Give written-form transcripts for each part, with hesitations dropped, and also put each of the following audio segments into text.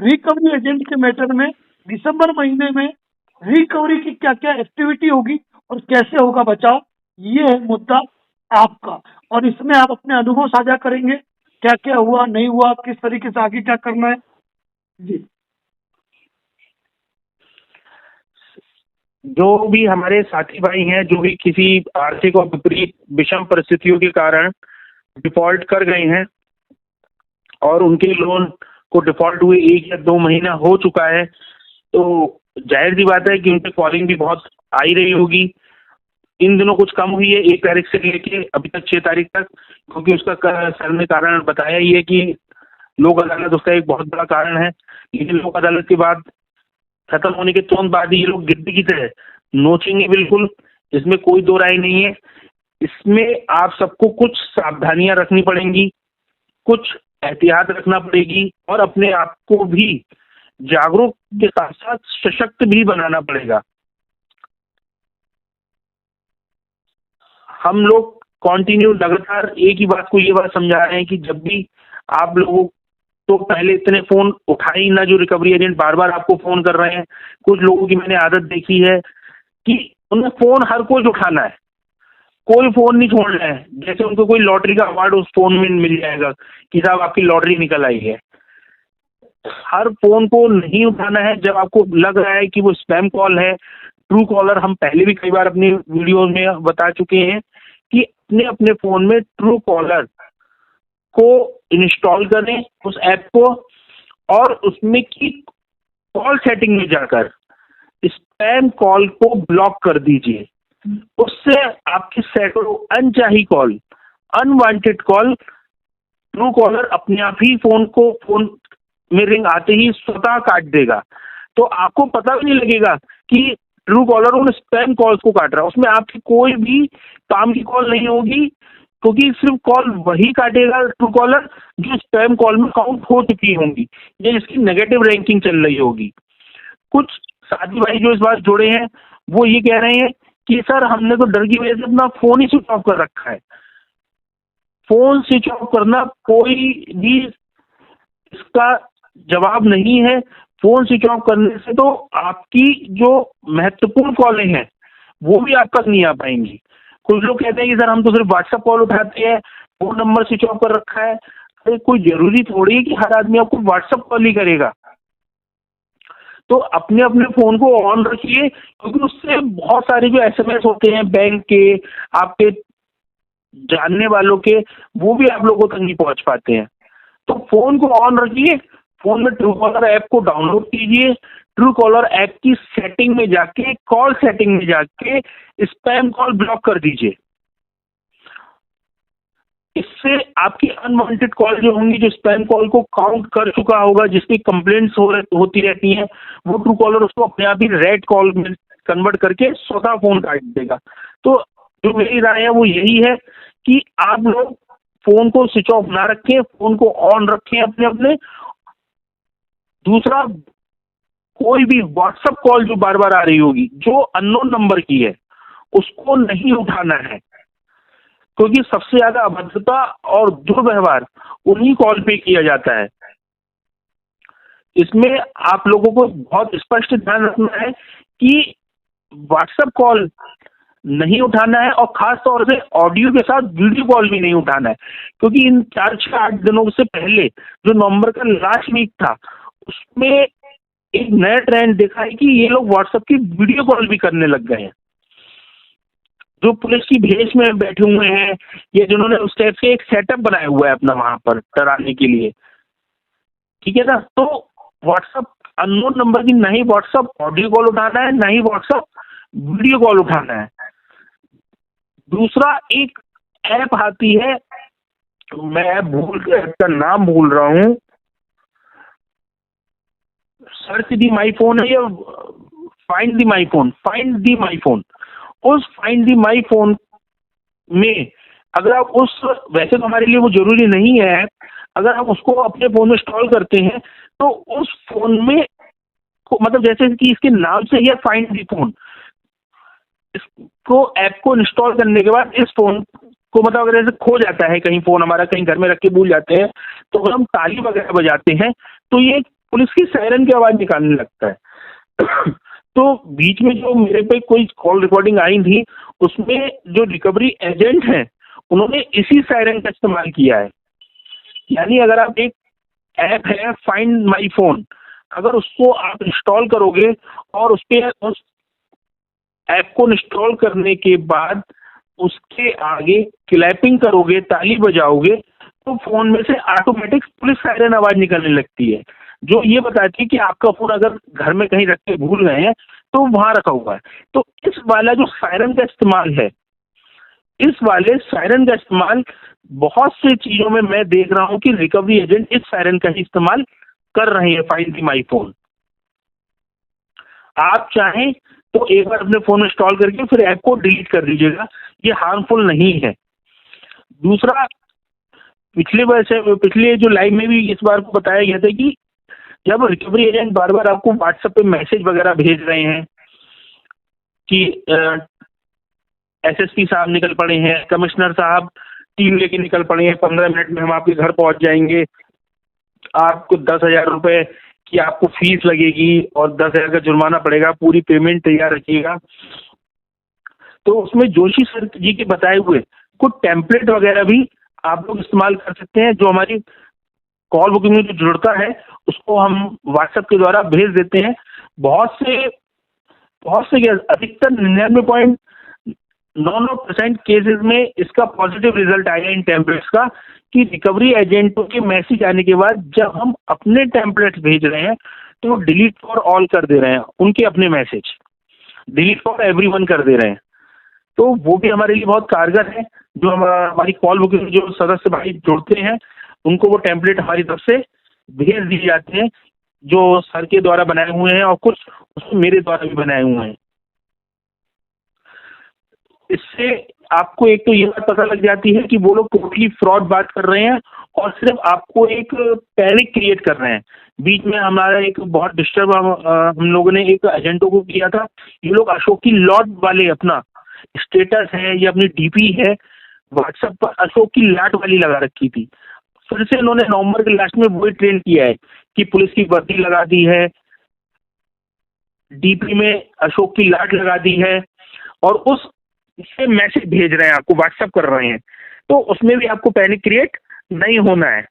Recovery agent के matter में दिसंबर महीने में रिकवरी की क्या क्या एक्टिविटी होगी और कैसे होगा बचाव, ये है मुद्दा आपका। और इसमें आप अपने अनुभव साझा करेंगे, क्या क्या हुआ नहीं हुआ, किस तरीके से आगे क्या करना है जी। जो भी हमारे साथी भाई हैं जो भी किसी आर्थिक और विपरीत विषम परिस्थितियों के कारण डिफॉल्ट कर गए हैं और उनके लोन को डिफॉल्ट हुए 1 या 2 महीना हो चुका है, तो जाहिर सी बात है कि उन पे कॉलिंग भी बहुत आई रही होगी। इन दिनों कुछ कम हुई है 1 तारीख से लेके अभी तक 6 तारीख तक, क्योंकि उसका सर ने कारण बताया ही है कि लोक अदालत उसका एक बहुत बड़ा कारण है। लेकिन लोक अदालत के बाद खत्म होने के तुरंत बाद ये लोग गिद्ध की तरह नोचेंगे बिल्कुल, इसमें कोई दो राय नहीं है। इसमें आप सबको कुछ सावधानियां रखनी पड़ेंगी, कुछ एहतियात रखना पड़ेगी और अपने आप को भी जागरूक के साथ साथ सशक्त भी बनाना पड़ेगा। हम लोग कंटिन्यू लगातार एक ही बात को ये बात समझा रहे हैं कि जब भी आप लोगों तो पहले इतने फोन उठाए ही ना जो रिकवरी एजेंट बार बार आपको फोन कर रहे हैं। कुछ लोगों की मैंने आदत देखी है कि उन्हें फोन हर कोई उठाना है, कोई फोन नहीं छोड़ना है, जैसे उनको कोई लॉटरी का अवार्ड उस फोन में मिल जाएगा कि साहब आपकी लॉटरी निकल आई है। हर फोन को नहीं उठाना है जब आपको लग रहा है कि वो स्पैम कॉल है। ट्रू कॉलर हम पहले भी कई बार अपनी वीडियोस में बता चुके हैं कि अपने अपने फोन में ट्रू कॉलर को इंस्टॉल करें उस ऐप को, और उसमें की कॉल सेटिंग में जाकर स्पैम कॉल को ब्लॉक कर दीजिए। उससे आपकी सैकड़ों अनचाही call, unwanted call Truecaller अपने आप ही फोन में रिंग आते ही स्वतः काट देगा। तो आपको पता भी नहीं लगेगा कि ट्रू कॉलर उन स्पैम कॉल्स को काट रहा है। उसमें आपकी कोई भी काम की कॉल नहीं होगी, क्योंकि सिर्फ कॉल वही काटेगा ट्रू कॉलर जो स्पैम कॉल में काउंट हो चुकी होंगी या जिसकी नेगेटिव रैंकिंग चल रही होगी। कुछ साथी भाई जो इस बार जुड़े हैं वो ये कह रहे हैं कि सर हमने तो डर की वजह से अपना फोन ही स्विच ऑफ कर रखा है। फोन स्विच ऑफ करना कोई भी इसका जवाब नहीं है। फोन स्विच ऑफ करने से तो आपकी जो महत्वपूर्ण कॉलें हैं वो भी आप तक नहीं आ पाएंगी। कुछ लोग कहते हैं कि सर हम तो सिर्फ व्हाट्सएप कॉल उठाते हैं, फोन नंबर स्विच ऑफ कर रखा है। अरे कोई जरूरी थोड़ी है कि हर आदमी आपको व्हाट्सएप कॉल ही करेगा। तो अपने अपने फोन को ऑन रखिए, क्योंकि उससे बहुत सारे जो एसएमएस होते हैं बैंक के, आपके जानने वालों के, वो भी आप लोगों तक नहीं पहुंच पाते हैं। तो फोन को ऑन रखिए, फोन में ट्रू कॉलर ऐप को डाउनलोड कीजिए, ट्रू कॉलर ऐप की सेटिंग में जाके, कॉल सेटिंग में जाके स्पैम कॉल ब्लॉक कर दीजिए। इससे आपकी अनवांटेड कॉल जो होंगी, जो स्पैम कॉल को काउंट कर चुका होगा, जिसकी कंप्लेंट्स होती रहती हैं, वो ट्रू कॉलर उसको अपने आप ही रेड कॉल में कन्वर्ट करके स्वतः फोन काट देगा। तो जो मेरी राय है वो यही है कि आप लोग फोन को स्विच ऑफ ना रखें, फोन को ऑन रखें अपने अपने। दूसरा, कोई भी व्हाट्सएप कॉल जो बार बार आ रही होगी जो अननोन नंबर की है उसको नहीं उठाना है, क्योंकि सबसे ज्यादा अभद्रता और दुर्व्यवहार उन्हीं कॉल पे किया जाता है। इसमें आप लोगों को बहुत स्पष्ट ध्यान रखना है कि व्हाट्सएप कॉल नहीं उठाना है, और खास तौर से ऑडियो के साथ वीडियो कॉल भी नहीं उठाना है, क्योंकि इन 4-6-8 दिनों से पहले जो नवंबर का लास्ट वीक था उसमें एक नया ट्रेंड देखा है कि ये लोग व्हाट्सएप की वीडियो कॉल भी करने लग गए हैं। जो पुलिस की भेष में बैठे हुए हैं या जिन्होंने उस टाइप से एक सेटअप बनाया हुआ है अपना वहां पर डराने के लिए, ठीक है ना। तो व्हाट्सएप अननोन नंबर की नहीं व्हाट्सएप ऑडियो कॉल उठाना है, ना ही व्हाट्सएप वीडियो कॉल उठाना है। दूसरा, एक ऐप आती है, मैं ऐप का नाम भूल रहा हूँ, सर्च दी माई फोन है या फाइंड दी माई फोन। उस फाइंड दी माई फोन में अगर आप वैसे तो हमारे लिए वो जरूरी नहीं है, अगर आप उसको अपने फोन में इंस्टॉल करते हैं तो उस फोन में मतलब जैसे कि इसके नाम से ही है फाइंड दी फोन, इसको ऐप को इंस्टॉल करने के बाद इस फोन को मतलब अगर ऐसे खो जाता है कहीं, फोन हमारा कहीं घर में रख के भूल जाते हैं, तो अगर हम ताली वगैरह बजाते हैं तो ये पुलिस की सायरन की आवाज निकालने लगता है। तो बीच में जो मेरे पे कोई कॉल रिकॉर्डिंग आई थी, उसमें जो रिकवरी एजेंट हैं उन्होंने इसी सायरन का इस्तेमाल किया है। यानी अगर आप एक ऐप है फाइंड माई फोन, अगर उसको आप इंस्टॉल करोगे और उस ऐप को इंस्टॉल करने के बाद उसके आगे क्लैपिंग करोगे, ताली बजाओगे, तो फोन में से ऑटोमेटिक पुलिस सायरन आवाज निकलने लगती है, जो ये बताती है कि आपका फोन अगर घर में कहीं रख के भूल गए हैं तो वहां रखा हुआ है। तो इस वाला जो सायरन का इस्तेमाल है, इस वाले सायरन का इस्तेमाल बहुत से चीजों में मैं देख रहा हूं कि रिकवरी एजेंट इस सायरन का ही इस्तेमाल कर रहे हैं फाइंड माई फोन। आप चाहें तो एक बार अपने फोन में इंस्टॉल करके फिर ऐप को डिलीट कर दीजिएगा, ये हार्मफुल नहीं है। दूसरा, पिछले जो लाइव में भी इस बार को बताया गया था कि जब रिकवरी एजेंट बार बार आपको व्हाट्सएप पे मैसेज वगैरह भेज रहे हैं कि एसएसपी साहब निकल पड़े हैं, कमिश्नर साहब टीम लेके निकल पड़े हैं, 15 मिनट में हम आपके घर पहुंच जाएंगे, आपको 10,000 रुपए की आपको फीस लगेगी और 10,000 का जुर्माना पड़ेगा, पूरी पेमेंट तैयार रखिएगा। तो उसमें जोशी सर जी के बताए हुए कुछ टेम्पलेट वगैरह भी आप लोग इस्तेमाल कर सकते हैं, जो हमारी कॉल बुकिंग में जो जुड़ता है उसको हम व्हाट्सएप के द्वारा भेज देते हैं। बहुत से अधिकतर 99.99% केसेस में इसका पॉजिटिव रिजल्ट आया इन टेम्पलेट्स का, कि रिकवरी एजेंटों के मैसेज आने के बाद जब हम अपने टेम्पलेट्स भेज रहे हैं तो डिलीट फॉर ऑल कर दे रहे हैं, उनके अपने मैसेज डिलीट फॉर एवरीवन कर दे रहे हैं। तो वो भी हमारे लिए बहुत कारगर है। जो हमारी कॉल बुकिंग जो सदस्य भाई जुड़ते हैं उनको वो टेम्पलेट हमारी तरफ से भेज दिए जाते हैं, जो सर के द्वारा बनाए हुए हैं और कुछ उसमें मेरे द्वारा भी बनाए हुए हैं। इससे आपको एक तो ये बात पता लग जाती है कि वो लोग टोटली फ्रॉड बात कर रहे हैं और सिर्फ आपको एक पैनिक क्रिएट कर रहे हैं। बीच में हमारा एक बहुत डिस्टर्ब हम लोगों ने एक एजेंटों को किया था। ये लोग अशोक की लॉट वाले अपना स्टेटस है या अपनी डीपी है व्हाट्सएप पर अशोक की लाट वाली लगा रखी थी। फिर से इन्होंने नवंबर के लास्ट में वही ट्रेंड किया है कि पुलिस की वर्दी लगा दी है, डीपी में अशोक की लाट लगा दी है और उससे मैसेज भेज रहे हैं, आपको व्हाट्सएप कर रहे हैं। तो उसमें भी आपको पैनिक क्रिएट नहीं होना है।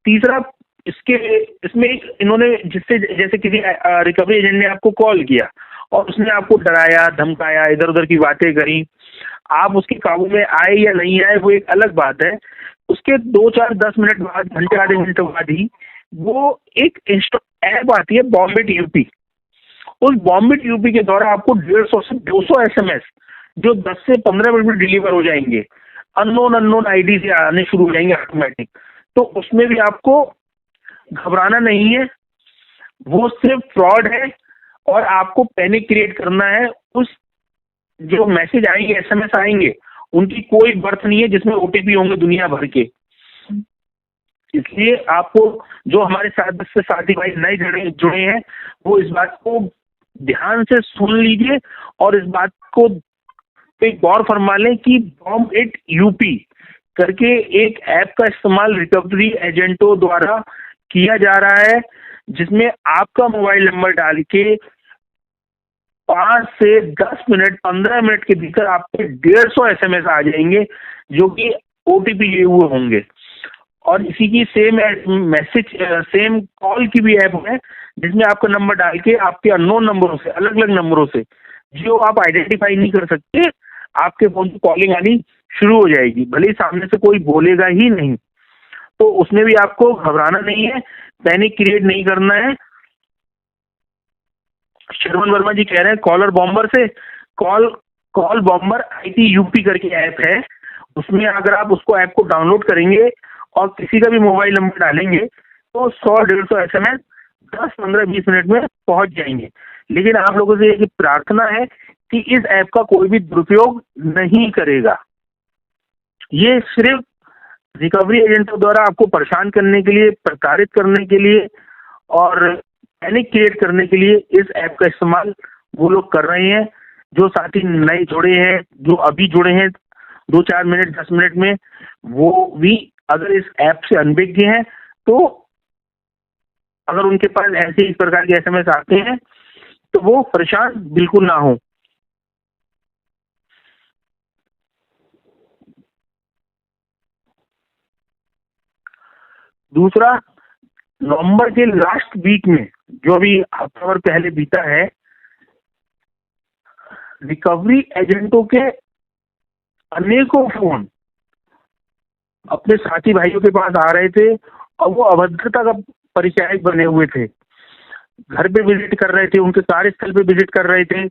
तीसरा, इसमें इन्होंने जैसे किसी रिकवरी एजेंट ने आपको कॉल किया और उसने आपको डराया, धमकाया, इधर उधर की बातें करी, आप उसके काबू में आए या नहीं आए वो एक अलग बात है। उसके 2, 4, 10 मिनट बाद, घंटे आधे घंटे बाद ही वो एक ऐप आती है बॉम्बिट यूपी। उस बॉम्बिट यूपी के द्वारा आपको 150 से 200 SMS जो 10 से 15 मिनट में डिलीवर हो जाएंगे, अननोन आईडी से आने शुरू हो जाएंगे ऑटोमेटिक। तो उसमें भी आपको घबराना नहीं है, वो सिर्फ फ्रॉड है और आपको पैनिक क्रिएट करना है। उस जो मैसेज आएंगे, SMS आएंगे, उनकी कोई बर्थ नहीं है जिसमें OTP होंगे दुनिया भर के। इसलिए आपको जो हमारे साथी भाई नए जुड़े हैं वो इस बात को ध्यान से सुन लीजिए और इस बात को पे गौर फरमा लें कि बॉम्ब इट यूपी करके एक ऐप का इस्तेमाल रिकवरी एजेंटों द्वारा किया जा रहा है, जिसमें आपका मोबाइल नंबर डाल के 5 से 10 मिनट 15 मिनट के भीतर आपके 150 SMS आ जाएंगे जो कि OTP लिए हुए होंगे। और इसी की सेम कॉल की भी ऐप है जिसमें आपका नंबर डाल के आपके अननोन नंबरों से, अलग अलग नंबरों से जो आप आइडेंटिफाई नहीं कर सकते, आपके फोन की कॉलिंग आनी शुरू हो जाएगी, भले ही सामने से कोई बोलेगा ही नहीं। तो उसमें भी आपको घबराना नहीं है, पैनिक क्रिएट नहीं करना है। श्रवण वर्मा जी कह रहे हैं कॉलर बॉम्बर से, कॉल बॉम्बर ITUP करके ऐप है, उसमें अगर आप उसको ऐप को डाउनलोड करेंगे और किसी का भी मोबाइल नंबर डालेंगे तो 100-150 SMS 10, 15, 20 मिनट में पहुंच जाएंगे। लेकिन आप लोगों से एक प्रार्थना है कि इस ऐप का कोई भी दुरुपयोग नहीं करेगा। ये सिर्फ रिकवरी एजेंटों द्वारा आपको परेशान करने के लिए, प्रताड़ित करने के लिए और पैनिक क्रिएट करने के लिए इस ऐप का इस्तेमाल वो लोग कर रहे हैं। जो साथी नए जुड़े हैं, जो अभी जुड़े हैं 2, 4 मिनट 10 मिनट में, वो भी अगर इस ऐप से अनभिज्ञ हैं तो अगर उनके पास ऐसे इस प्रकार के SMS आते हैं तो वो परेशान बिल्कुल ना हो। दूसरा, नवंबर के लास्ट वीक में जो अभी हफ्ता भर पहले बीता है, रिकवरी एजेंटों के अनेकों फोन अपने साथी भाइयों के पास आ रहे थे और वो अभद्रता का परिचायक बने हुए थे। घर पे विजिट कर रहे थे, उनके कार्यस्थल पे विजिट कर रहे थे,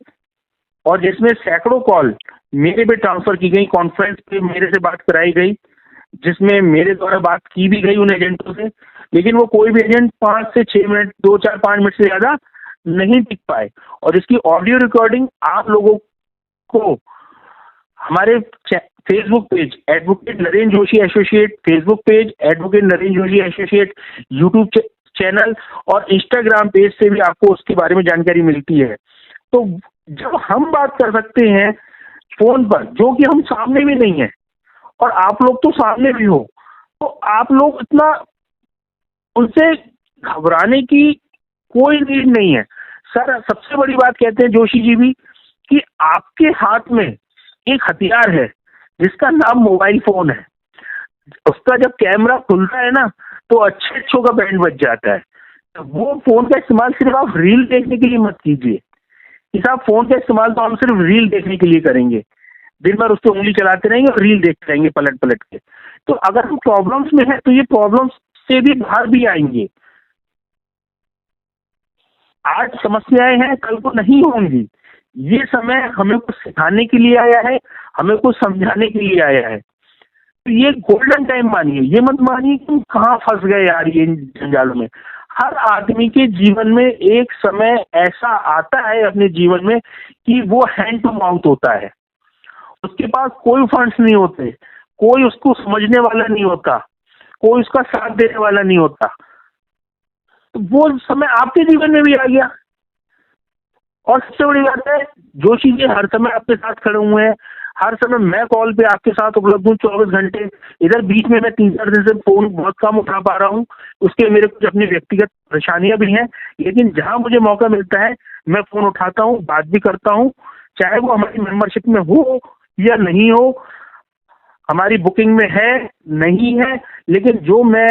और जिसमें सैकड़ों कॉल मेरे पे ट्रांसफर की गई, कॉन्फ्रेंस पे मेरे से बात कराई गई, जिसमें मेरे द्वारा बात की भी गई उन एजेंटों से, लेकिन वो कोई भी एजेंट 5 से 6 मिनट, 2, 4, 5 मिनट से ज्यादा नहीं टिक पाए। और इसकी ऑडियो रिकॉर्डिंग आप लोगों को हमारे Facebook page advocate Narendra Joshi associate, Facebook page advocate Narendra Joshi associate, YouTube channel और इंस्टाग्राम पेज से भी आपको उसके बारे में जानकारी मिलती है। तो जब हम बात कर सकते हैं फोन पर, जो कि हम सामने भी नहीं है और आप लोग तो सामने भी हो, तो आप लोग इतना उनसे घबराने की कोई नीड नहीं है। सर, सबसे बड़ी बात कहते हैं जोशी जी भी कि आपके हाथ में एक हथियार है जिसका नाम मोबाइल फोन है। उसका जब कैमरा खुलता है ना तो अच्छे अच्छों का बैंड बज जाता है। तो वो फोन का इस्तेमाल सिर्फ आप रील देखने के लिए मत कीजिए। इस आप फोन का इस्तेमाल तो हम सिर्फ रील देखने के लिए करेंगे, दिन भर उस पर उंगली चलाते रहेंगे और रील देखते रहेंगे पलट पलट के। तो अगर हम प्रॉब्लम्स में हैं तो ये प्रॉब्लम्स से भी बाहर भी आएंगे। आज समस्याएं हैं, कल को नहीं होंगी। ये समय हमें कुछ सिखाने के लिए आया है, हमें कुछ समझाने के लिए आया है। तो ये गोल्डन टाइम मानिए, ये मत मानिए कि कहाँ फंस गए यार ये जंजालों में। हर आदमी के जीवन में एक समय ऐसा आता है अपने जीवन में कि वो हैंड टू माउथ होता है, उसके पास कोई फंड्स नहीं होते, कोई उसको समझने वाला नहीं होता, कोई उसका साथ देने वाला नहीं होता। तो वो समय आपके जीवन में भी आ गया। और सबसे बड़ी बात है, जोशी जी हर समय आपके साथ खड़े हुए हैं, हर समय मैं कॉल पे आपके साथ उपलब्ध हूँ 24 घंटे। इधर बीच में मैं 3-4 दिन से फोन बहुत कम उठा पा रहा हूँ, उसके मेरे कुछ अपनी व्यक्तिगत परेशानियां भी हैं, लेकिन जहां मुझे मौका मिलता है मैं फोन उठाता हूँ, बात भी करता हूँ, चाहे वो हमारी मेंबरशिप में हो या नहीं हो, हमारी बुकिंग में है नहीं है। लेकिन जो मैं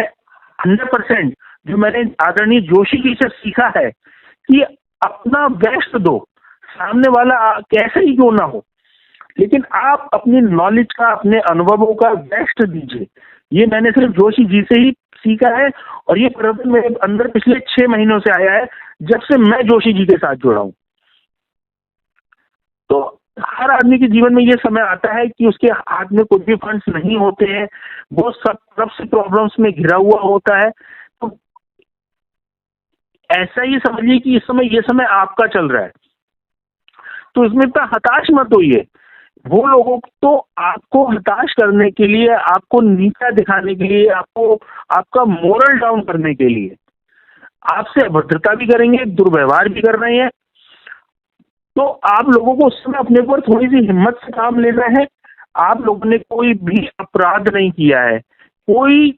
100% जो मैंने आदरणीय जोशी जी से सीखा है कि अपना बेस्ट दो, सामने वाला कैसे ही क्यों ना हो, लेकिन आप अपनी नॉलेज का, अपने अनुभवों का बेस्ट दीजिए। ये मैंने सिर्फ जोशी जी से ही सीखा है और ये परिवर्तन मेरे अंदर पिछले 6 महीनों से आया है, जब से मैं जोशी जी के साथ जुड़ा हूं। तो हर आदमी के जीवन में ये समय आता है कि उसके हाथ में कुछ भी फंड्स नहीं होते हैं, वो सब तरफ से प्रॉब्लम्स में घिरा हुआ होता है। तो ऐसा ही समझिए कि इस समय ये समय आपका चल रहा है, तो इसमें इतना हताश मत होइए। वो लोगों तो आपको हताश करने के लिए, आपको नीचा दिखाने के लिए, आपको आपका मोरल डाउन करने के लिए आपसे अभद्रता भी करेंगे, दुर्व्यवहार भी कर रहे हैं। तो आप लोगों को उस समय अपने ऊपर थोड़ी सी हिम्मत से काम लेना है। आप लोगों ने कोई भी अपराध नहीं किया है, कोई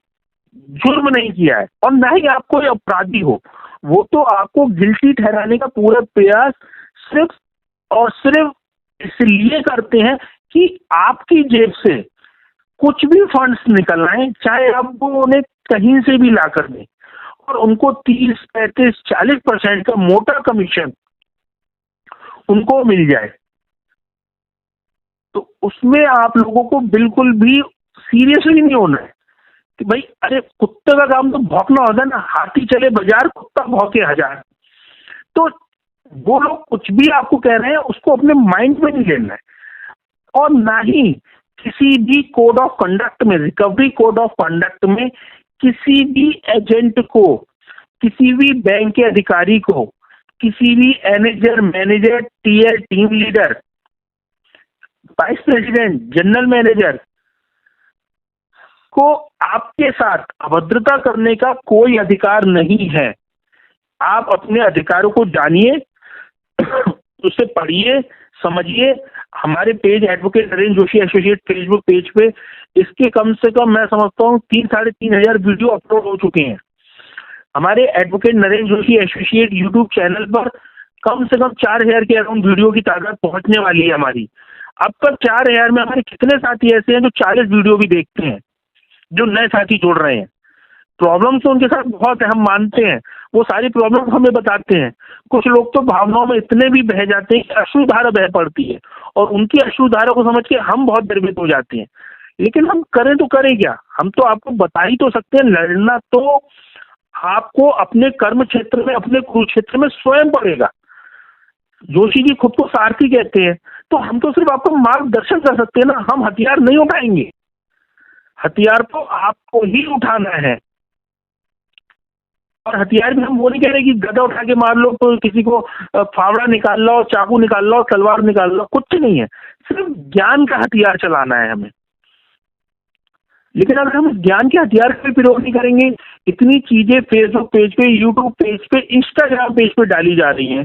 जुर्म नहीं किया है, और ना ही आप कोई अपराधी हो। वो तो आपको गिल्टी ठहराने का पूरा प्रयास सिर्फ और सिर्फ इसलिए करते हैं कि आपकी जेब से कुछ भी फंड्स निकल आए, चाहे आप वो उन्हें कहीं से भी ला कर दें, और उनको 30, 35, 40% का मोटा कमीशन उनको मिल जाए। तो उसमें आप लोगों को बिल्कुल भी सीरियसली नहीं होना है कि भाई अरे कुत्ते का काम तो भौंकना होता है ना, हाथी चले बाजार कुत्ता भौंके हजार। तो वो लोग कुछ भी आपको कह रहे हैं उसको अपने माइंड में नहीं लेना है, और ना ही किसी भी कोड ऑफ कंडक्ट में, रिकवरी कोड ऑफ कंडक्ट में किसी भी एजेंट को, किसी भी बैंक के अधिकारी को, किसी भी manager, TL, team leader, vice president, general manager को आपके साथ अभद्रता करने का कोई अधिकार नहीं है। आप अपने अधिकारों को जानिए, उसे पढ़िए, समझिए। हमारे page advocate Narendra Joshi associate Facebook page पे इसके कम से कम मैं समझता हूँ 3-3.5 हजार वीडियो अपलोड हो चुके हैं। हमारे advocate Narendra Joshi associate YouTube channel पर कम से कम 4000 के अराउंड वीडियो की तादाद पहुंचने वाली है हमारी। अब तक 4000 में हमारे कितने साथी ऐसे हैं जो 40 वीडियो भी देखते हैं, जो नए साथी जोड़ रहे हैं। प्रॉब्लम तो उनके साथ बहुत है, हम मानते हैं, वो सारी प्रॉब्लम हमें बताते हैं। कुछ लोग तो भावनाओं में इतने भी बह जाते हैं कि अश्रुधारा बह पड़ती है और उनकी अश्रुधारा को समझ के हम बहुत द्रवित हो जाते हैं। लेकिन हम करें तो करें क्या? हम तो आपको बता ही तो सकते हैं, लड़ना तो आपको अपने कर्म क्षेत्र में, अपने कुरुक्षेत्र में स्वयं पड़ेगा। जोशी जी खुद को सारथी कहते हैं, तो हम तो सिर्फ आपको मार्गदर्शन कर सकते हैं ना, हम हथियार नहीं उठाएंगे। हथियार तो आपको ही उठाना है। और हथियार भी हम वो नहीं कह रहे कि गदा उठा के मार लो, तो किसी को फावड़ा निकाल लो, चाकू निकाल लो, तलवार निकाल लो, कुछ नहीं है। सिर्फ ज्ञान का हथियार चलाना है हमें। लेकिन अगर हम ज्ञान के हथियार का भी प्रयोग नहीं करेंगे, इतनी चीजें फेसबुक पेज पे, यूट्यूब पेज पे, इंस्टाग्राम पेज पे डाली जा रही हैं,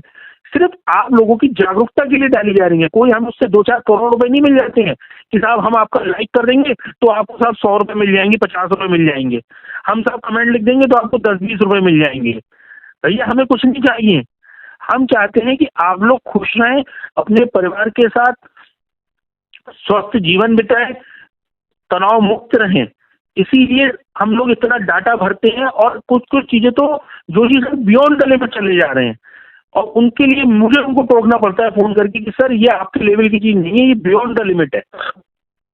सिर्फ आप लोगों की जागरूकता के लिए डाली जा रही है। कोई हमें उससे 2-4 करोड़ रुपए नहीं मिल जाते हैं कि साहब हम आपका लाइक कर देंगे तो आपको साहब 100 रुपए मिल जाएंगे, 50 रुपए मिल जाएंगे। हम साहब कमेंट लिख देंगे तो आपको 10-20 रुपए मिल जाएंगे। भैया हमें कुछ नहीं चाहिए। हम चाहते हैं कि आप लोग खुश रहें, अपने परिवार के साथ स्वस्थ जीवन बिताएं, तनाव मुक्त रहें। इसीलिए हम लोग इतना डाटा भरते हैं और कुछ कुछ चीजें तो जो ही सर बियॉन्ड द लिमिट चले जा रहे हैं और उनके लिए मुझे उनको टोकना पड़ता है फोन करके कि सर ये आपके लेवल की चीज नहीं है, ये बियॉन्ड द लिमिट है।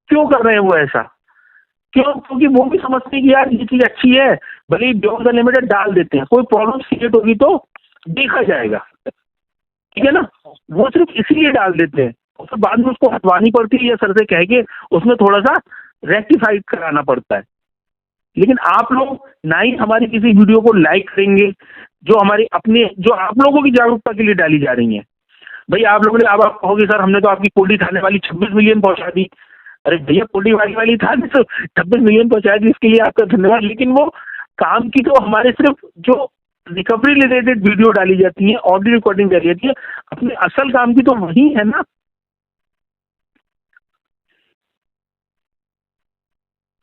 क्यों कर रहे हैं वो ऐसा? क्यों? क्योंकि वो भी समझते हैं कि यार ये चीज अच्छी है, भले ही बियॉन्ड द लिमिट है, डाल देते हैं, कोई प्रॉब्लम क्रिएट होगी तो देखा जाएगा, ठीक है ना। वो सिर्फ इसलिए डाल देते हैं और फिर बाद में उसको हटवानी पड़ती है या सर से कह के उसमें थोड़ा सा रेक्टिफाइड कराना पड़ता है। लेकिन आप लोग ना ही हमारी किसी वीडियो को लाइक करेंगे जो हमारे अपने, जो आप लोगों की जागरूकता के लिए डाली जा रही है। भाई आप लोगों ने, अब आप कहोगे सर हमने तो आपकी कोडी थाने वाली 26 मिलियन पहुंचा दी। अरे भैया कोडी वाली था तो 26 मिलियन पहुंचा दी, इसके लिए आपका धन्यवाद। लेकिन वो काम की तो हमारे सिर्फ जो रिकवरी रिलेटेड वीडियो डाली जाती है, ऑडियो रिकॉर्डिंग डाली जाती है, अपने असल काम की तो वही है ना।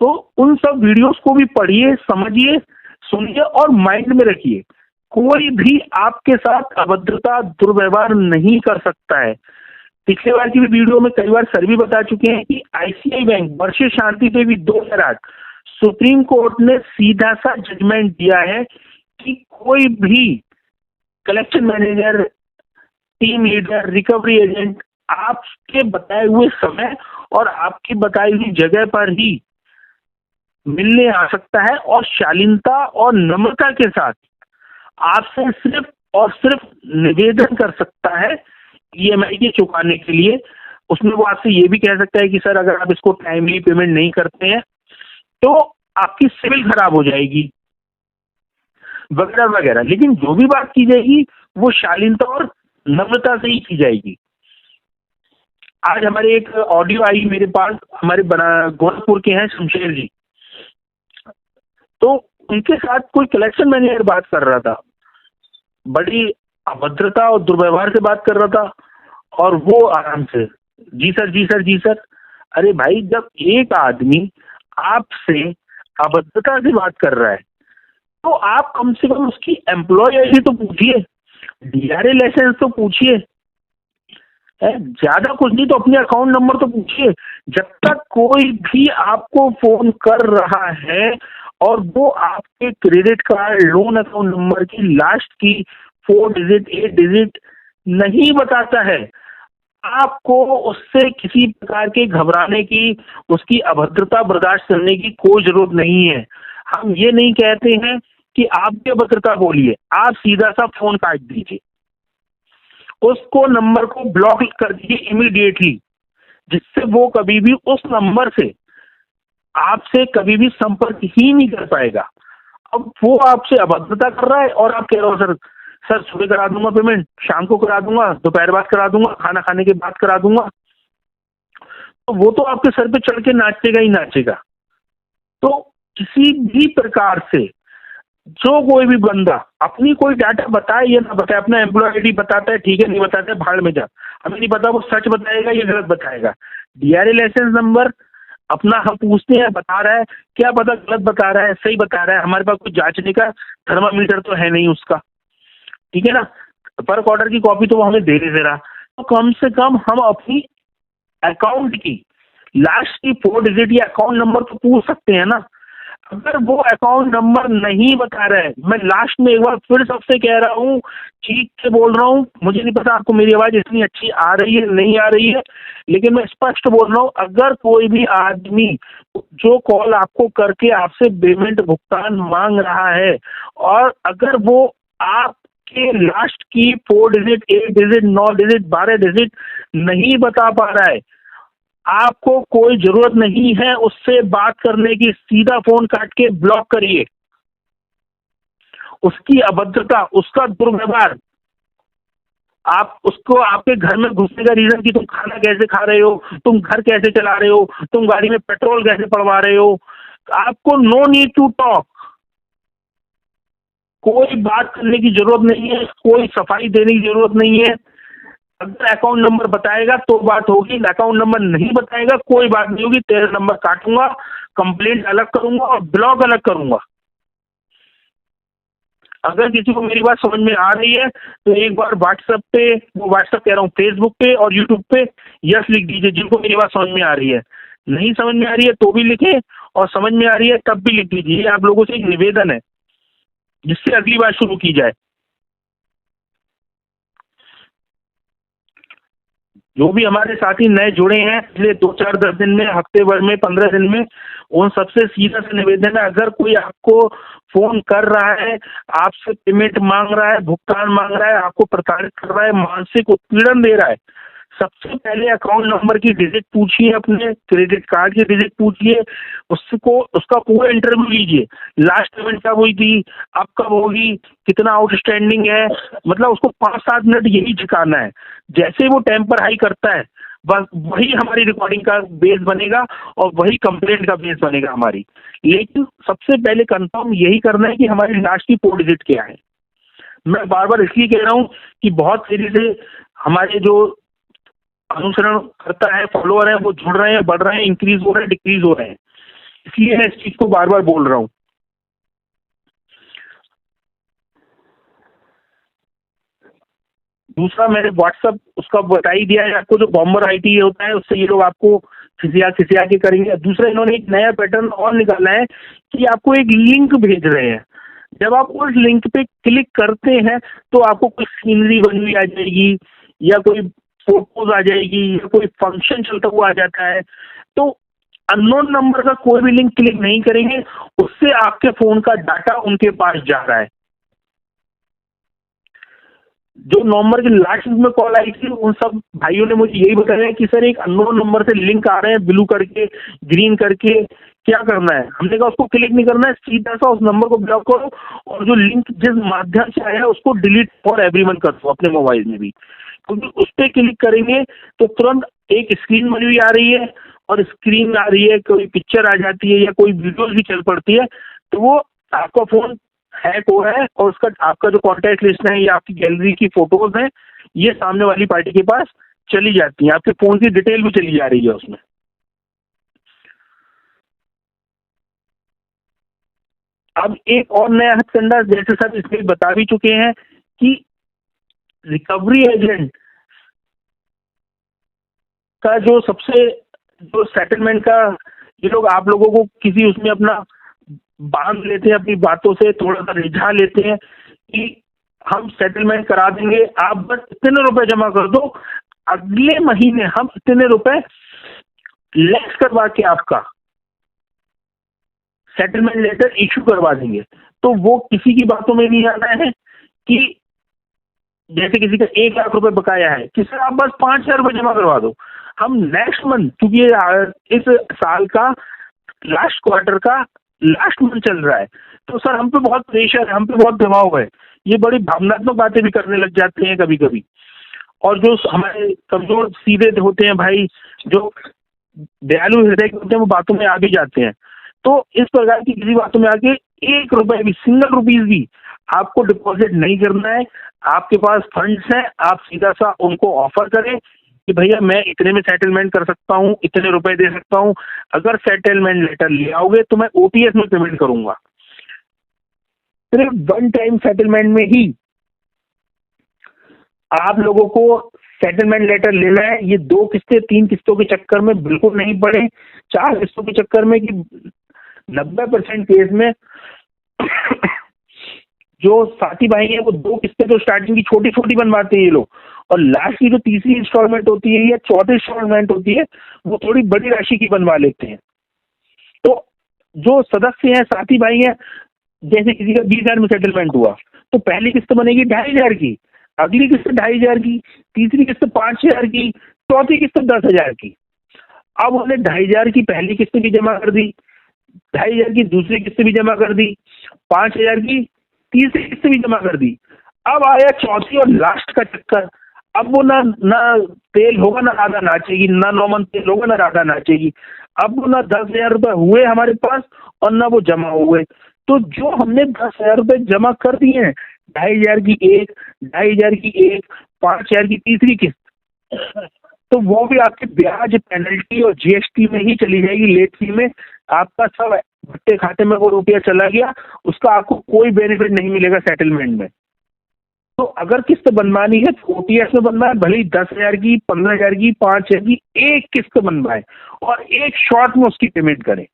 तो उन सब वीडियोस को भी पढ़िए, समझिए, सुनिए और माइंड में रखिए। कोई भी आपके साथ अभद्रता, दुर्व्यवहार नहीं कर सकता है। पिछले बार की भी वीडियो में कई बार सर भी बता चुके हैं कि आईसीआई बैंक वर्षा शांति देवी 2008 सुप्रीम कोर्ट ने सीधा सा जजमेंट दिया है कि कोई भी collection manager, team leader, recovery agent आपके बताए हुए समय और आपकी बताई हुई जगह पर ही मिलने आ सकता है और शालीनता और नम्रता के साथ आपसे सिर्फ और सिर्फ निवेदन कर सकता है ईएमआई के चुकाने के लिए। उसमें वो आपसे ये भी कह सकता है कि सर अगर आप इसको टाइमली पेमेंट नहीं करते हैं तो आपकी सिविल खराब हो जाएगी, वगैरह वगैरह। लेकिन जो भी बात की जाएगी वो शालीनता और नम्रता से ही की जाएगी। आज हमारे एक ऑडियो आई मेरे पास, हमारे गोरखपुर के हैं शमशेर जी, तो उनके साथ कोई कलेक्शन मैनेजर बात कर रहा था, बड़ी अभद्रता और दुर्व्यवहार से बात कर रहा था और वो आराम से जी सर जी सर जी सर। अरे भाई जब एक आदमी आपसे अभद्रता से बात कर रहा है तो आप कम से कम उसकी एम्प्लॉय आईडी तो पूछिए, डीआरए लाइसेंस तो पूछिए, ज्यादा कुछ नहीं तो अपने अकाउंट नंबर तो पूछिए। जब तक कोई भी आपको फोन कर रहा है और वो आपके credit card, loan account number की लास्ट की 4 डिजिट 8 डिजिट नहीं बताता है, आपको उससे किसी प्रकार के घबराने की, उसकी अभद्रता बर्दाश्त करने की कोई जरूरत नहीं है। हम ये नहीं कहते हैं कि आप भी अभद्रता बोलिए, आप सीधा सा फोन काट दीजिए, उसको नंबर को ब्लॉक कर दीजिए इमीडिएटली, जिससे वो कभी भी उस नंबर से आपसे कभी भी संपर्क ही नहीं कर पाएगा। अब वो आपसे अभद्रता कर रहा है और आप कह रहे हो सर सुबह करा दूंगा पेमेंट, शाम को करा दूंगा, दोपहर बाद करा दूंगा, खाना खाने के बाद करा दूंगा, तो वो तो आपके सर पे चढ़ के नाचेगा ही नाचेगा। तो किसी भी प्रकार से जो कोई भी बंदा अपनी कोई डाटा बताए या ना बताए, अपना एम्प्लॉय आईडी बताता है ठीक है, नहीं बताता है भाड़ में जा, हमें नहीं पता वो सच बताएगा या गलत बताएगा। डीआरए लाइसेंस नंबर अपना हम पूछते हैं, बता रहा है, क्या पता गलत बता रहा है, सही बता रहा है, हमारे पास कुछ जांचने का थर्मामीटर तो है नहीं उसका, ठीक है ना। वर्क ऑर्डर की कॉपी तो वो हमें दे नहीं दे रहा, तो कम से कम हम अपनी अकाउंट की लास्ट की 4 डिजिट या अकाउंट नंबर तो पूछ सकते हैं ना। अगर वो अकाउंट नंबर नहीं बता रहा है, मैं लास्ट में एक बार फिर सबसे कह रहा हूँ, चीख के बोल रहा हूँ, मुझे नहीं पता आपको मेरी आवाज इतनी अच्छी आ रही है नहीं आ रही है, लेकिन मैं स्पष्ट बोल रहा हूँ, अगर कोई भी आदमी जो कॉल आपको करके आपसे पेमेंट भुगतान मांग रहा है और अगर वो आपके लास्ट की 4 डिजिट, 8 डिजिट, 9 डिजिट, 12 डिजिट नहीं बता पा रहा है, आपको कोई जरूरत नहीं है उससे बात करने की, सीधा फोन काट के ब्लॉक करिए। उसकी अभद्रता, उसका दुर्व्यवहार, आप उसको आपके घर में घुसने का रीजन कि तुम खाना कैसे खा रहे हो, तुम घर कैसे चला रहे हो, तुम गाड़ी में पेट्रोल कैसे पड़वा रहे हो, आपको नो नीड टू टॉक, कोई बात करने की जरूरत नहीं है, कोई सफाई देने की जरूरत नहीं है। अगर अकाउंट नंबर बताएगा तो बात होगी, अकाउंट नंबर नहीं बताएगा कोई बात नहीं होगी, तेरा नंबर काटूंगा, कंप्लेंट अलग करूंगा और ब्लॉक अलग करूंगा। अगर किसी को मेरी बात समझ में आ रही है तो एक बार व्हाट्सएप पे, वो व्हाट्सएप कह रहा हूँ, फेसबुक पे और यूट्यूब पे यस लिख दीजिए जिनको मेरी बात समझ में आ रही है। नहीं समझ में आ रही है तो भी लिखें और समझ में आ रही है तब भी लिख दीजिए। ये आप लोगों से एक निवेदन है जिससे अगली बार शुरू की जाए। जो भी हमारे साथी नए जुड़े हैं पिछले 2-4-10 दिन में, हफ्ते भर में, 15 दिन में, उन सबसे सीधा सा निवेदन है, अगर कोई आपको फोन कर रहा है, आपसे पेमेंट मांग रहा है, भुगतान मांग रहा है, आपको प्रताड़ित कर रहा है, मानसिक उत्पीड़न दे रहा है, सबसे पहले अकाउंट नंबर की डिजिट पूछिए, अपने क्रेडिट कार्ड की डिजिट पूछिए, उसको उसका पूरा इंटरव्यू लीजिए। लास्ट पेमेंट कब हुई थी, अब कब होगी, कितना आउटस्टैंडिंग है, मतलब उसको 5-7 मिनट यही ठिकाना है। जैसे वो टेम्पर हाई करता है बस वही हमारी रिकॉर्डिंग का बेस बनेगा और वही कंप्लेंट का बेस बनेगा हमारी। लेकिन सबसे पहले कंफर्म यही करना है कि हमारी लास्ट की 4 डिजिट क्या है। मैं बार बार इसलिए कह रहा हूँ कि बहुत तेजी से हमारे जो अनुसरण करता है, फॉलोअर है, वो जुड़ रहे हैं, बढ़ रहे हैं, इंक्रीज हो रहे हैं, डिक्रीज हो रहे हैं, इसलिए मैं इस चीज को बार बार बोल रहा हूँ। दूसरा, मैंने व्हाट्सअप उसका बता ही दिया है आपको, जो बॉम्बर आईटी होता है उससे ये लोग आपको खिसिया खिसिया के करेंगे। दूसरा, इन्होंने एक नया पैटर्न और निकाला है कि आपको एक लिंक भेज रहे हैं, जब आप उस लिंक पे क्लिक करते हैं तो आपको कोई सीनरी बनी हुई आ जाएगी या कोई फोटोज आ जाएगी या कोई फंक्शन चलता हुआ आ जाता है। तो अननोन नंबर का कोई भी लिंक क्लिक नहीं करेंगे, उससे आपके फोन का डाटा उनके पास जा रहा है। जो नंबर के लास्ट में कॉल आई थी उन सब भाइयों ने मुझे यही बताया कि सर एक अननोन नंबर से लिंक आ रहे हैं, ब्लू करके, ग्रीन करके, क्या करना है। हमने कहा उसको क्लिक नहीं करना है, सीधा सा उस नंबर को ब्लॉक करो और जो लिंक जिस माध्यम से आया है उसको डिलीट फॉर एवरीवन कर दो अपने मोबाइल में भी, क्योंकि उस पर क्लिक करेंगे तो तुरंत एक स्क्रीन बनी हुई आ रही है और स्क्रीन आ रही है, कोई पिक्चर आ जाती है या कोई वीडियोज भी चल पड़ती है, तो वो आपका फोन हैक हो है और उसका आपका जो कॉन्टैक्ट लिस्ट है या आपकी गैलरी की फोटोज हैं ये सामने वाली पार्टी के पास चली जाती हैं, आपके फोन की डिटेल भी चली जा रही है उसमें। अब एक और नया हथकंडा, जैसे सर इसमें बता भी चुके हैं कि रिकवरी एजेंट का जो सबसे जो सेटलमेंट का, ये लोग आप लोगों को किसी उसमें अपना बांध लेते हैं, अपनी बातों से थोड़ा सा रिझा लेते हैं कि हम सेटलमेंट करा देंगे, आप बस इतने रुपए जमा कर दो, अगले महीने हम इतने रुपए लेस करवा के आपका सेटलमेंट लेटर इशू करवा देंगे। तो वो किसी की बातों में नहीं आना है कि जैसे किसी का 1 लाख रुपए बकाया है कि सर आप बस 5,000 रुपए जमा करवा दो, हम नेक्स्ट मंथ, क्योंकि ये इस साल का लास्ट क्वार्टर का लास्ट मंथ चल रहा है, तो सर हम पे बहुत प्रेशर है, हम पे बहुत दबाव है, ये बड़ी भावनात्मक बातें भी करने लग जाते हैं कभी कभी। और जो हमारे कमजोर सीधे होते हैं भाई, जो दयालु हृदय के होते हैं, वो बातों में आ भी जाते हैं। तो इस प्रकार की किसी बातों में आके 1 रुपए भी, सिंगल रुपीज भी आपको डिपॉजिट नहीं करना है। आपके पास फंड्स हैं, आप सीधा सा उनको ऑफर करें कि भैया मैं इतने में सेटलमेंट कर सकता हूँ, इतने रुपए दे सकता हूँ, अगर सेटलमेंट लेटर ले आओगे तो मैं ओटीएस में पेमेंट करूंगा। सिर्फ वन टाइम सेटलमेंट में ही आप लोगों को सेटलमेंट लेटर लेना है। ये 2 किस्तें 3 किस्तों के चक्कर में बिल्कुल नहीं पड़े, 4 किस्तों के चक्कर में, कि 90% केस में जो साथी भाई हैं वो 2 किस्तें तो स्टार्टिंग की छोटी छोटी बनवाते हैं ये लोग, और लास्ट की जो तीसरी इंस्टॉलमेंट होती है या चौथी इंस्टॉलमेंट होती है वो थोड़ी बड़ी राशि की बनवा लेते हैं। तो जो सदस्य हैं, साथी भाई हैं, जैसे किसी का 20,000 में सेटलमेंट हुआ तो पहली किस्त बनेगी 2,500 की, अगली किस्त 2,500 की, तीसरी किस्त 5,000 की, चौथी किस्त 10,000 की। अब उन्होंने 2,500 की पहली किस्त भी जमा कर दी, 2,500 की दूसरी किस्त भी जमा कर दी, 5,000 की तीसरी किस्त भी जमा कर दी। अब आया चौथी और लास्ट का चक्कर। अब वो ना ना तेल होगा ना राधा नाचेगी, ना नौमन तेल होगा ना राधा नाचेगी। अब वो ना 10,000 रुपए हुए हमारे पास और ना वो जमा हुए। तो जो हमने 10,000 रुपए जमा कर दिए हैं, 2,500 की एक, 2,500 की एक, 5,000 की तीसरी किस्त, तो वो भी आपके ब्याज, पेनल्टी और जीएसटी में ही चली जाएगी, लेट फी में। आपका सब भट्टे खाते में वो रुपया चला गया, उसका आपको कोई बेनिफिट नहीं मिलेगा सेटलमेंट में। तो अगर किस्त बनवानी है तो ओटीएस में बनवाए, भले ही 10,000 की, 15,000 की, 5,000 की एक किस्त बनवाए और एक शॉर्ट में उसकी पेमेंट करें।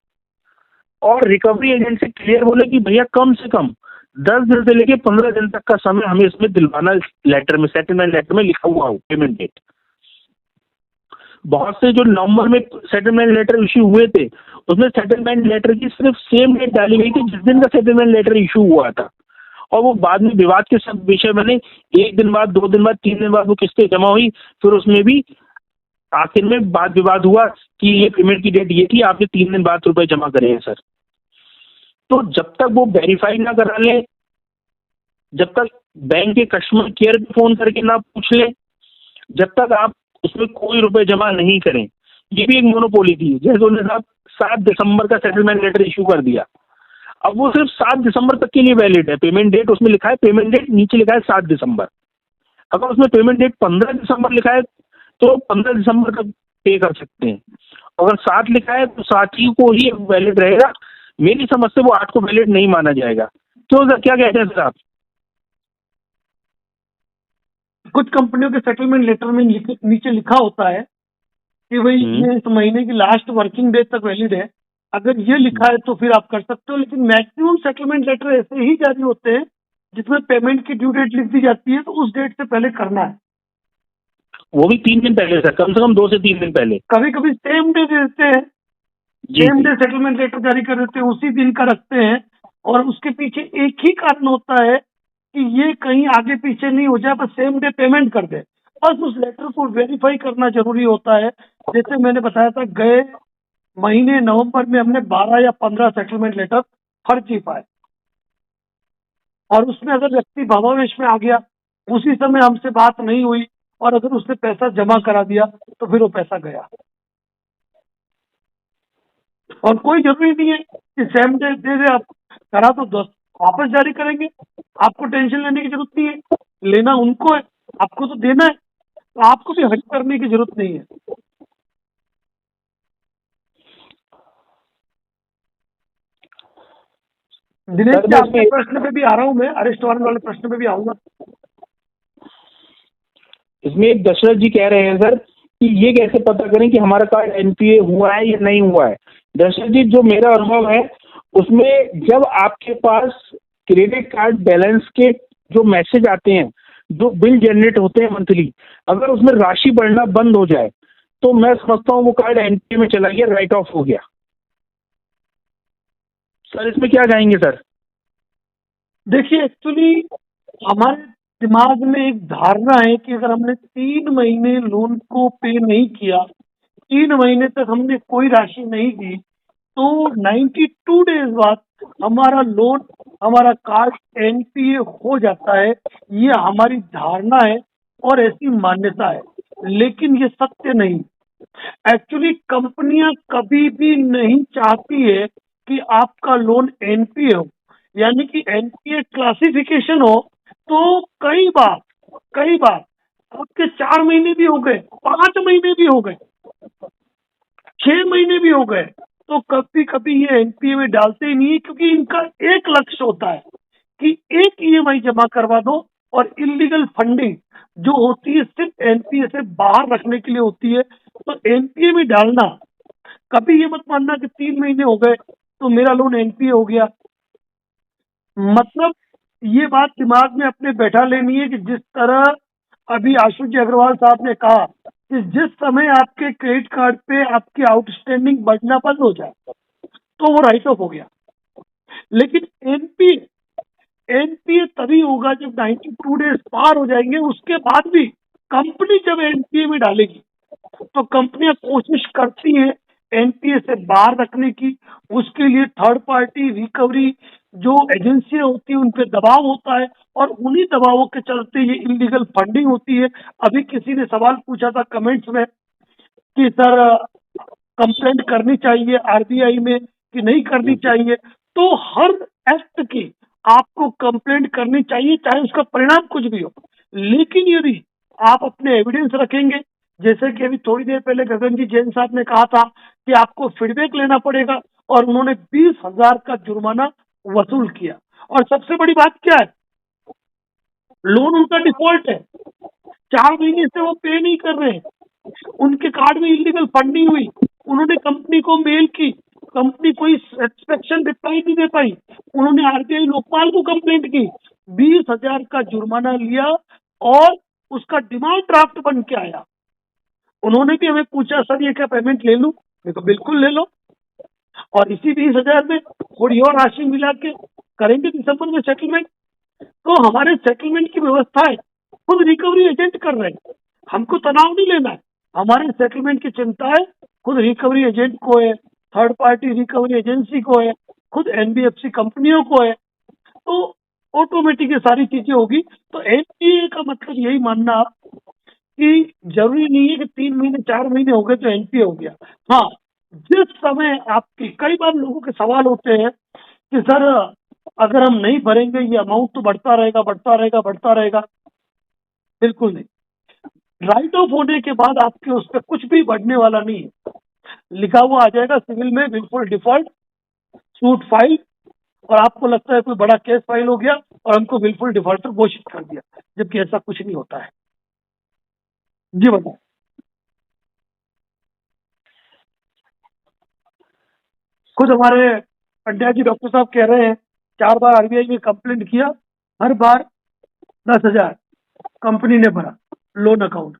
और रिकवरी एजेंट से क्लियर बोले कि भैया कम से कम 10 दिन से लेके 15 दिन तक का समय हमें इसमें दिलवाना, लेटर में, सेटलमेंट लेटर में लिखा हुआ हो पेमेंट डेट। बहुत से जो नवंबर में सेटलमेंट लेटर इशू हुए थे उसमें सेटलमेंट लेटर की सिर्फ सेम डेट डाली गई थी जिस दिन का सेटलमेंट लेटर इशू हुआ था, और वो बाद में विवाद के सब विषय बने। 1 दिन बाद, 2 दिन बाद, 3 दिन बाद वो किस्तें जमा हुई, फिर उसमें भी आखिर में वाद विवाद हुआ कि ये पेमेंट की डेट ये थी, आपने 3 दिन बाद रुपए जमा करे हैं सर। तो जब तक वो वेरीफाई ना करा ले, जब तक बैंक के कस्टमर केयर पे फोन करके ना पूछ ले, जब तक आप उसमें कोई रुपए जमा नहीं करें, ये भी एक मोनोपोली थी। जैसे उन्होंने साहब 7 दिसंबर का सेटलमेंट लेटर इशू कर दिया, अब वो सिर्फ 7 दिसंबर तक के लिए वैलिड है। पेमेंट डेट उसमें लिखा है, पेमेंट डेट नीचे लिखा है 7 दिसंबर। अगर उसमें पेमेंट डेट 15 दिसंबर लिखा है तो 15 दिसंबर तक पे कर सकते हैं। अगर 7 लिखा है तो 7 ही को ही वैलिड रहेगा। मेरी समझ से वो 8 को वैलिड नहीं माना जाएगा। क्यों सर, क्या कहते हैं सर आप? कुछ कंपनियों के सेटलमेंट लेटर में नीचे लिखा होता है कि भाई ये इस महीने की लास्ट वर्किंग डे तक वैलिड है। अगर ये लिखा है तो फिर आप कर सकते हो, लेकिन मैक्सिमम सेटलमेंट लेटर ऐसे ही जारी होते हैं जिसमें पेमेंट की ड्यू डेट लिख दी जाती है, तो उस डेट से पहले करना है। वो भी 3 दिन पहले सर, कम से कम 2 से 3 दिन पहले। कभी कभी सेम डे देते हैं, सेम डे सेटलमेंट लेटर जारी कर देते हैं, उसी दिन का रखते हैं। और उसके पीछे एक ही कारण होता है कि ये कहीं आगे पीछे नहीं हो जाए, बस सेम डे पेमेंट कर दे। बस उस लेटर को वेरीफाई करना जरूरी होता है। जैसे मैंने बताया था, गए महीने नवंबर में हमने 12 या 15 सेटलमेंट लेटर फर्जी पाए, और उसमें अगर व्यक्ति भावावेश में आ गया, उसी समय हमसे बात नहीं हुई और अगर उसने पैसा जमा करा दिया तो फिर वो पैसा गया। और कोई जरूरी नहीं है कि सेम डे दे दे, आप करा तो 10 वापस जारी करेंगे, आपको टेंशन लेने की जरूरत नहीं है। लेना उनको है, आपको तो देना है, तो आपको भी हट करने की जरूरत नहीं है। दिनेश जी, आपके प्रश्न पे भी आ रहा हूँ मैं, अरेस्ट वारंट वाले प्रश्न पे भी आऊंगा। इसमें एक दशरथ जी कह रहे हैं सर कि ये कैसे पता करें कि हमारा कार्ड एनपीए हुआ है या नहीं हुआ है। दशरथ जी, जो मेरा अनुभव है उसमें जब आपके पास क्रेडिट कार्ड बैलेंस के जो मैसेज आते हैं, जो बिल जनरेट होते हैं मंथली, अगर उसमें राशि बढ़ना बंद हो जाए तो मैं समझता हूँ वो कार्ड एनपीए में चला गया, राइट ऑफ हो गया। सर इसमें क्या कहेंगे सर? देखिए, एक्चुअली हमारे दिमाग में एक धारणा है कि अगर हमने 3 महीने लोन को पे नहीं किया, 3 महीने तक हमने कोई राशि नहीं दी, तो 92 डेज बाद हमारा लोन, हमारा कार्ड एनपीए हो जाता है। ये हमारी धारणा है और ऐसी मान्यता है, लेकिन ये सत्य नहीं। एक्चुअली कंपनियां कभी भी नहीं चाहती है कि आपका लोन एनपीए हो, यानी कि एनपीए क्लासिफिकेशन हो। तो कई बार आपके 4 महीने भी हो गए, 5 महीने भी हो गए, 6 महीने भी हो गए, तो कभी कभी ये एनपीए में डालते ही नहीं है, क्योंकि इनका एक लक्ष्य होता है कि एक ईएमआई जमा करवा दो, और इलीगल फंडिंग जो होती है सिर्फ एनपीए से बाहर रखने के लिए होती है। तो एनपीए में डालना, कभी ये मत मानना कि 3 महीने हो गए तो मेरा लोन एनपीए हो गया। मतलब ये बात दिमाग में अपने बैठा लेनी है कि जिस तरह अभी आशु जी अग्रवाल साहब ने कहा कि जिस समय आपके क्रेडिट कार्ड पे आपकी आउटस्टैंडिंग बढ़ना बंद हो जाए तो वो राइट ऑफ हो गया। लेकिन एनपीए एनपीए तभी होगा जब 92 डेज पार हो जाएंगे। उसके बाद भी कंपनी जब एनपीए में डालेगी तो कंपनियां कोशिश करती हैं एनपीए से बाहर रखने की। उसके लिए थर्ड पार्टी रिकवरी जो एजेंसियां होती हैं उन पे दबाव होता है, और उन्हीं दबावों के चलते ये इलीगल फंडिंग होती है। अभी किसी ने सवाल पूछा था कमेंट्स में कि सर कंप्लेंट करनी चाहिए आरबीआई में कि नहीं करनी चाहिए। तो हर एक्ट की आपको कंप्लेंट करनी चाहिए, चाहे उसका परिणाम कुछ भी हो। लेकिन यदि आप अपने एविडेंस रखेंगे, जैसे कि अभी थोड़ी देर पहले गगन जी जैन साहब ने कहा था कि आपको फीडबैक लेना पड़ेगा, और उन्होंने 20,000 का जुर्माना वसूल किया। और सबसे बड़ी बात क्या है, लोन उनका डिफॉल्ट है, 4 महीने से वो पे नहीं कर रहे हैं, उनके कार्ड में इलीगल फंडिंग हुई, उन्होंने कंपनी को मेल की, कंपनी कोई सेटिस्फेक्शन रिप्लाई नहीं दे पाई, उन्होंने आरबीआई लोकपाल को कंप्लेंट की, 20,000 का जुर्माना लिया, और उसका डिमांड ड्राफ्ट बन के आया। उन्होंने भी हमें पूछा सर ये क्या पेमेंट ले लूं, मैं तो बिल्कुल ले लो, और इसी 20,000 में थोड़ी और राशि मिला के करेंगे दिसंबर में सेटलमेंट। तो हमारे सेटलमेंट की व्यवस्था है, खुद रिकवरी एजेंट कर रहे हैं, हमको तनाव नहीं लेना है। हमारे सेटलमेंट की चिंता है खुद रिकवरी एजेंट को है, थर्ड पार्टी रिकवरी एजेंसी को है, खुद एनबीएफसी कंपनियों को है। तो ऑटोमेटिक ये सारी चीजें होगी। तो एनपीए का मतलब यही मानना आप कि जरूरी नहीं है कि 3 महीने 4 महीने हो गए तो एनपीए हो गया। हाँ, जिस समय आपकी, कई बार लोगों के सवाल होते हैं कि सर अगर हम नहीं भरेंगे ये अमाउंट तो बढ़ता रहेगा बढ़ता रहेगा बढ़ता रहेगा। बिल्कुल नहीं, राइट ऑफ होने के बाद आपके उस पर कुछ भी बढ़ने वाला नहीं है। लिखा हुआ आ जाएगा सिविल में विलफुल डिफॉल्ट, सूट फाइल, और आपको लगता है कोई बड़ा केस फाइल हो गया और हमको विलफुल डिफॉल्टर घोषित कर दिया, जबकि ऐसा कुछ नहीं होता है। जी बताओ। खुद हमारे पंड्या जी डॉक्टर साहब कह रहे हैं 4 बार आरबीआई में कंप्लेंट किया, हर बार 10,000 कंपनी ने भरा लोन अकाउंट,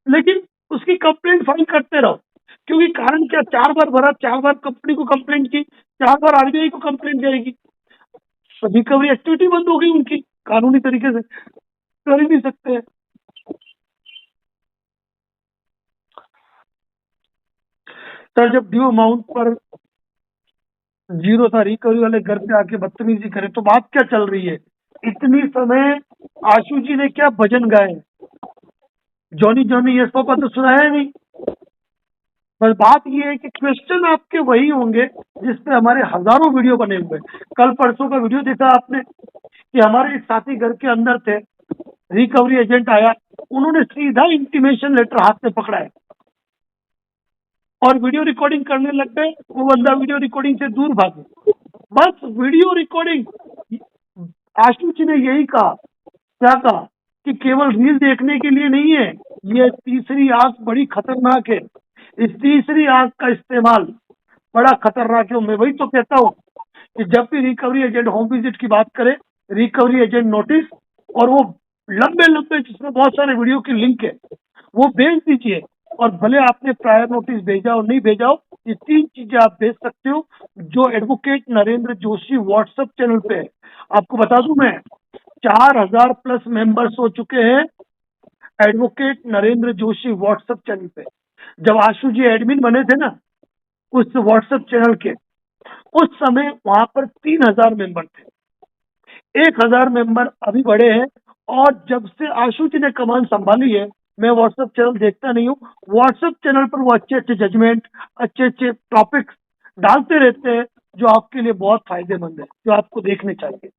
लेकिन उसकी कंप्लेंट फाइल करते रहो। क्योंकि कारण क्या, 4 बार भरा, 4 बार कंपनी को कंप्लेंट की, 4 बार आरबीआई को कंप्लेंट जाएगी, तो रिकवरी एक्टिविटी बंद हो गई उनकी, कानूनी तरीके से कर ही नहीं सकते हैं। सर जब ड्यू अमाउंट पर जीरो था, रिकवरी वाले घर पे आके बदतमीजी करे, तो बात क्या चल रही है। इतनी समय आशु जी ने क्या भजन गाए, जॉनी जॉनी यस पापा तो सुनाया नहीं। बस बात ये है कि क्वेश्चन आपके वही होंगे जिसपे हमारे हजारों वीडियो बने हुए। कल परसों का वीडियो देखा आपने कि हमारे एक साथी घर के अंदर थे, रिकवरी एजेंट आया, उन्होंने सीधा इंटीमेशन लेटर हाथ में पकड़ा है और वीडियो रिकॉर्डिंग करने लग गए। वो बंदा वीडियो रिकॉर्डिंग से दूर भागे। बस वीडियो रिकॉर्डिंग, आशु जी ने यही कहा, क्या कहा कि केवल रील देखने के लिए नहीं है, ये तीसरी आंख बड़ी खतरनाक है, इस तीसरी आंख का इस्तेमाल बड़ा खतरनाक है। मैं वही तो कहता हूँ कि जब भी रिकवरी एजेंट होम विजिट की बात करे, रिकवरी एजेंट नोटिस, और वो लंबे लंबे जिसमें बहुत सारे वीडियो की लिंक है वो भेज दीजिए। और भले आपने प्रायर नोटिस भेजा और नहीं भेजा हो, ये 3 चीजें आप भेज सकते हो जो advocate Narendra Joshi WhatsApp channel पे है। आपको बता दूं मैं, 4,000 प्लस मेंबर्स हो चुके हैं advocate Narendra Joshi WhatsApp channel पे। जब आशु जी एडमिन बने थे ना उस व्हाट्सएप चैनल के, उस समय वहां पर 3,000 मेंबर थे, 1,000 मेंबर अभी बढ़े हैं। और जब से आशु जी ने कमान संभाली है, मैं व्हाट्सएप चैनल देखता नहीं हूँ, व्हाट्सएप चैनल पर वो अच्छे अच्छे जजमेंट, अच्छे अच्छे टॉपिक्स डालते रहते हैं जो आपके लिए बहुत फायदेमंद है, जो आपको देखने चाहिए।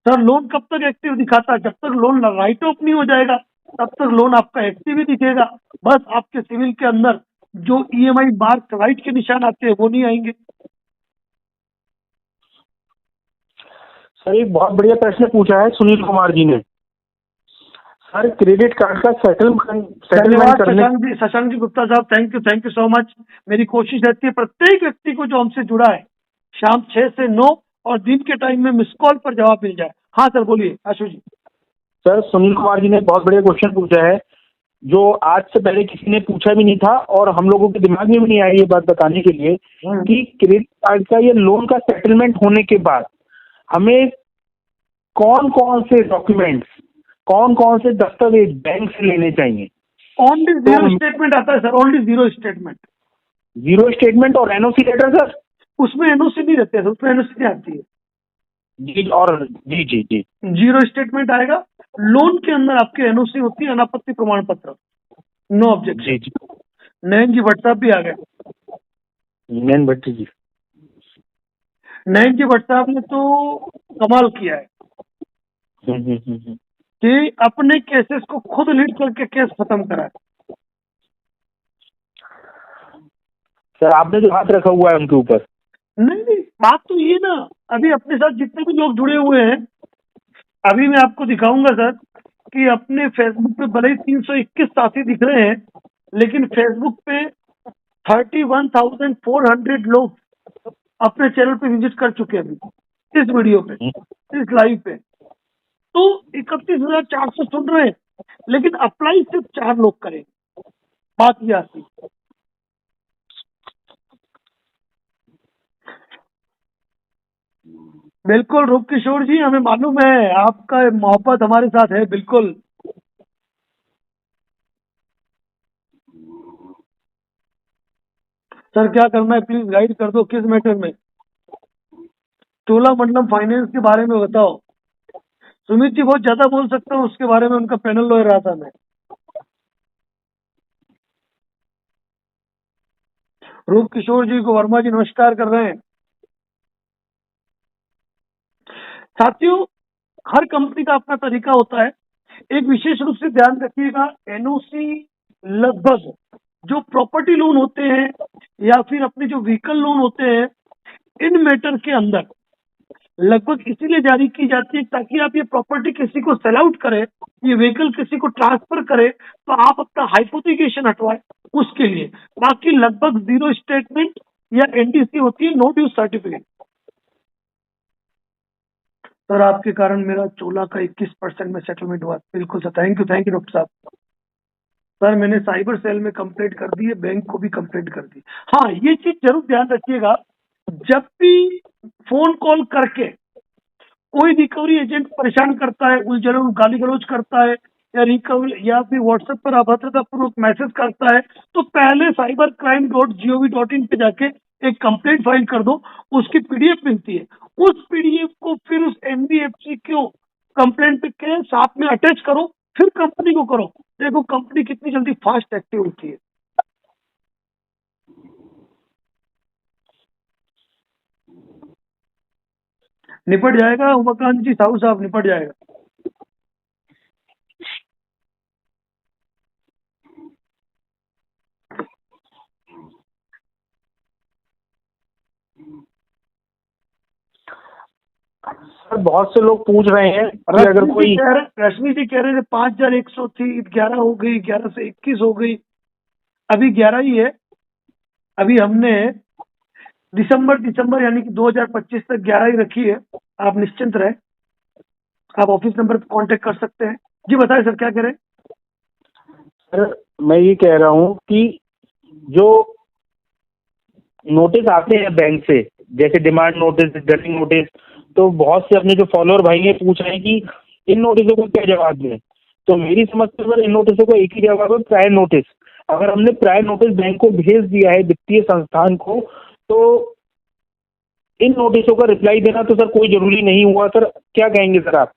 सर लोन कब तक एक्टिव दिखाता है? जब तक लोन राइट ऑफ नहीं हो जाएगा तब तक लोन आपका एक्टिव ही दिखेगा। बस आपके सिविल के अंदर जो ईएमआई मार्क राइट के निशान आते हैं वो नहीं आएंगे। सर एक बहुत बढ़िया प्रश्न पूछा है सुनील कुमार जी ने। सर क्रेडिट कार्ड का सेटलमेंट धन्यवाद करने शशांक जी गुप्ता साहब, थैंक यू सो मच। मेरी कोशिश रहती है प्रत्येक व्यक्ति को जो हमसे जुड़ा है शाम 6 से 9 और दिन के टाइम में मिस कॉल पर जवाब मिल जाए। हाँ सर बोलिए आशु जी। सर सुनील कुमार जी ने बहुत बढ़िया क्वेश्चन पूछा है जो आज से पहले किसी ने पूछा भी नहीं था और हम लोगों के दिमाग में भी नहीं आई ये बात बताने के लिए कि क्रेडिट कार्ड का ये लोन का सेटलमेंट होने के बाद हमें कौन कौन से डॉक्यूमेंट्स, कौन कौन से दस्तावेज बैंक से लेने चाहिए। ओनली जीरो स्टेटमेंट आता है sir, only zero statement. Zero statement और एनओसी लेटर सर? उसमें एनओसी नहीं रहते सर, उसमें एनओसी नहीं आती है जी। और जी जी जी जीरो स्टेटमेंट आएगा। लोन के अंदर आपकी एनओसी होती है, अनापत्ति प्रमाण पत्र, नो ऑब्जेक्शन। जी जी नयन जी व्हाट्सएप भी आ गए। नयन भट्टी जी, नयन जी व्हाट्सएप ने तो कमाल किया है कि अपने केसेस को खुद लीड करके केस खत्म करा है। सर आपने जो हाथ रखा हुआ है उनके ऊपर। नहीं बात तो ये ना, अभी अपने साथ जितने भी लोग जुड़े हुए हैं, अभी मैं आपको दिखाऊंगा सर कि अपने फेसबुक पे भले ही 321 साथी दिख रहे हैं लेकिन फेसबुक पे 31,400 लोग अपने चैनल पे विजिट कर चुके हैं अभी इस वीडियो पे, इस लाइव पे। तो 31,400 सुन रहे हैं लेकिन अप्लाई सिर्फ 4 लोग करेंगे। बात ये आती है। बिल्कुल रूप किशोर जी, हमें मालूम है आपका मोहब्बत हमारे साथ है। बिल्कुल सर क्या करना है प्लीज गाइड कर दो, किस मैटर में? चोलामंडलम फाइनेंस के बारे में बताओ। सुमित जी बहुत ज्यादा बोल सकता हूँ उसके बारे में, उनका पैनल लॉयर रहा था मैं। रूप किशोर जी को वर्मा जी नमस्कार कर रहे हैं। साथियों हर कंपनी का अपना तरीका होता है। एक विशेष रूप से ध्यान रखिएगा, एनओसी लगभग जो प्रॉपर्टी लोन होते हैं या फिर अपने जो व्हीकल लोन होते हैं, इन मैटर के अंदर लगभग इसीलिए जारी की जाती है ताकि आप ये प्रॉपर्टी किसी को सेल आउट करें, ये व्हीकल किसी को ट्रांसफर करें तो आप अपना हाइपोथिकेशन हटवाएं उसके लिए। बाकी लगभग जीरो स्टेटमेंट या एनडीसी होती है, नो ड्यू सर्टिफिकेट। सर आपके कारण मेरा चोला का 21% में सेटलमेंट हुआ। बिल्कुल सर, थैंक यू डॉक्टर साहब। सर मैंने साइबर सेल में कंप्लेंट कर दी है, बैंक को भी कंप्लेंट कर दी। हाँ ये चीज जरूर ध्यान रखिएगा, जब भी फोन कॉल करके कोई रिकवरी एजेंट परेशान करता है, उलझन गाली गलौज करता है या रिकवरी या फिर व्हाट्सएप पर अभद्रतापूर्वक मैसेज करता है तो पहले cybercrime.gov.in पे जाके एक कंप्लेंट फाइल कर दो। उसकी पीडीएफ मिलती है, उस पीडीएफ को फिर उस एनबीएफसी को कंप्लेंट के साथ में अटैच करो, फिर कंपनी को करो। देखो कंपनी कितनी जल्दी फास्ट एक्टिव होती है। निपट जाएगा उमाकांत जी, साहू साहब निपट जाएगा। सर बहुत से लोग पूछ रहे हैं कि अगर कोई रश्मि जी कह रहे थे 5,100 थी, 11 हो गई, 11 से 21 हो गई, अभी 11 ही है। अभी हमने दिसंबर यानी कि 2025 तक 11 ही रखी है। आप निश्चिंत रहे, आप ऑफिस नंबर पर कांटेक्ट कर सकते हैं। जी बताएं सर क्या कह रहे हैं? सर मैं ये कह रहा हूँ कि जो नोटिस आते हैं बैंक से जैसे डिमांड नोटिस, डरिंग नोटिस, तो बहुत से अपने जो फॉलोअर भाई हैं पूछ रहे हैं कि इन नोटिसों को क्या जवाब दें। तो मेरी समझ से सर इन नोटिसों को एक ही जवाब है, प्रायर नोटिस। अगर हमने प्रायर नोटिस बैंक को भेज दिया है वित्तीय संस्थान को, तो इन नोटिसों का रिप्लाई देना तो सर कोई जरूरी नहीं हुआ। सर क्या कहेंगे सर आप?